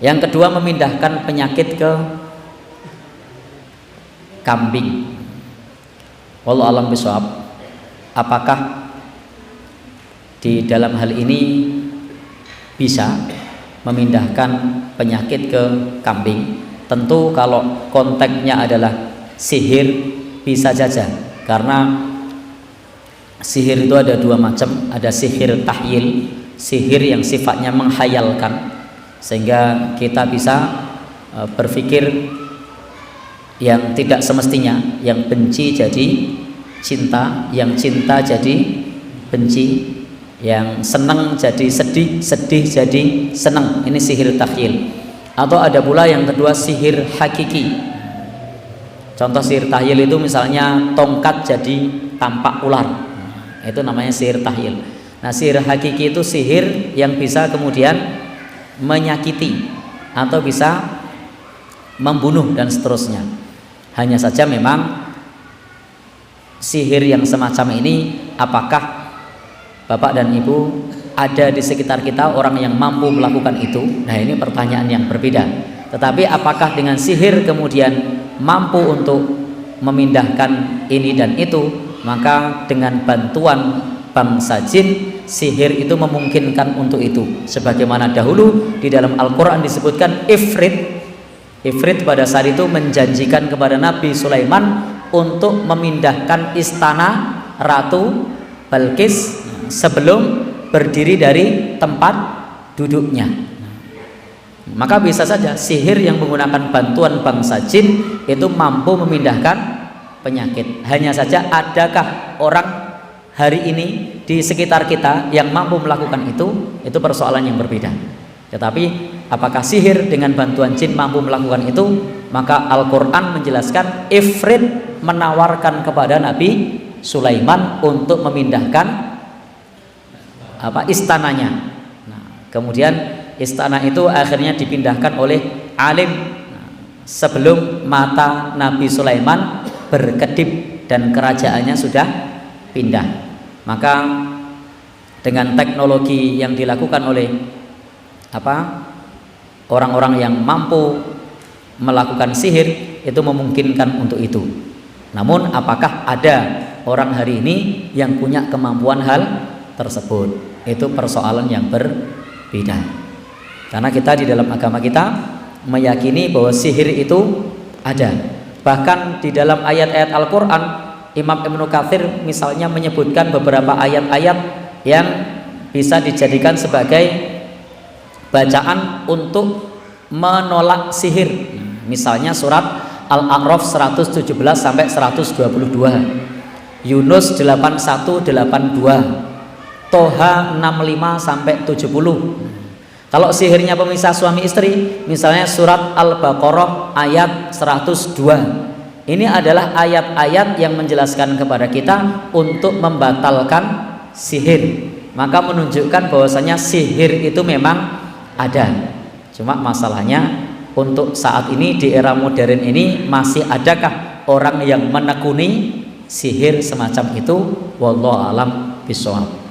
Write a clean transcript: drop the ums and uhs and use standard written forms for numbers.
Yang kedua, memindahkan penyakit ke kambing. Wallahu a'lam bishawab. Apakah di dalam hal ini bisa memindahkan penyakit ke kambing? Tentu kalau konteksnya adalah sihir bisa saja, karena sihir itu ada dua macam, ada sihir tahyil, sihir yang sifatnya menghayalkan sehingga kita bisa berpikir yang tidak semestinya, yang benci jadi cinta, yang cinta jadi benci, yang senang jadi sedih, sedih jadi senang. Ini sihir tahyil. Atau ada pula yang kedua, sihir hakiki. Contoh sihir tahyil itu misalnya tongkat jadi tampak ular, itu namanya sihir tahyil. Nah, sihir hakiki itu sihir yang bisa kemudian menyakiti atau bisa membunuh dan seterusnya. Hanya saja memang sihir yang semacam ini, apakah Bapak dan Ibu ada di sekitar kita orang yang mampu melakukan itu? Nah, ini pertanyaan yang berbeda. Tetapi apakah dengan sihir kemudian mampu untuk memindahkan ini dan itu? Maka dengan bantuan bangsa jin, sihir itu memungkinkan untuk itu. Sebagaimana dahulu di dalam Al-Quran disebutkan ifrit. Ifrit pada saat itu menjanjikan kepada Nabi Sulaiman untuk memindahkan istana Ratu Balkis sebelum berdiri dari tempat duduknya. Maka bisa saja sihir yang menggunakan bantuan bangsa jin itu mampu memindahkan penyakit. Hanya saja adakah orang hari ini di sekitar kita yang mampu melakukan itu persoalan yang berbeda. Tetapi apakah sihir dengan bantuan jin mampu melakukan itu? Maka Al-Quran menjelaskan ifrit menawarkan kepada Nabi Sulaiman untuk memindahkan istananya. Nah, kemudian istana itu akhirnya dipindahkan oleh alim sebelum mata Nabi Sulaiman berkedip dan kerajaannya sudah pindah. Maka dengan teknologi yang dilakukan oleh orang-orang yang mampu melakukan sihir itu memungkinkan untuk itu. Namun apakah ada orang hari ini yang punya kemampuan hal tersebut? Itu persoalan yang berbeda. Karena kita di dalam agama kita meyakini bahwa sihir itu ada. Bahkan di dalam ayat-ayat Al-Quran, Imam Ibnu Katsir misalnya menyebutkan beberapa ayat-ayat yang bisa dijadikan sebagai bacaan untuk menolak sihir. Misalnya surat Al-A'raf 117 sampai 122, Yunus 8182, Toha 65 sampai 70. Kalau sihirnya pemisah suami istri, misalnya surat Al-Baqarah ayat 102. Ini adalah ayat-ayat yang menjelaskan kepada kita untuk membatalkan sihir. Maka menunjukkan bahwasanya sihir itu memang ada. Cuma masalahnya untuk saat ini di era modern ini masih adakah orang yang menekuni sihir semacam itu? Wallahu a'lam bishawab.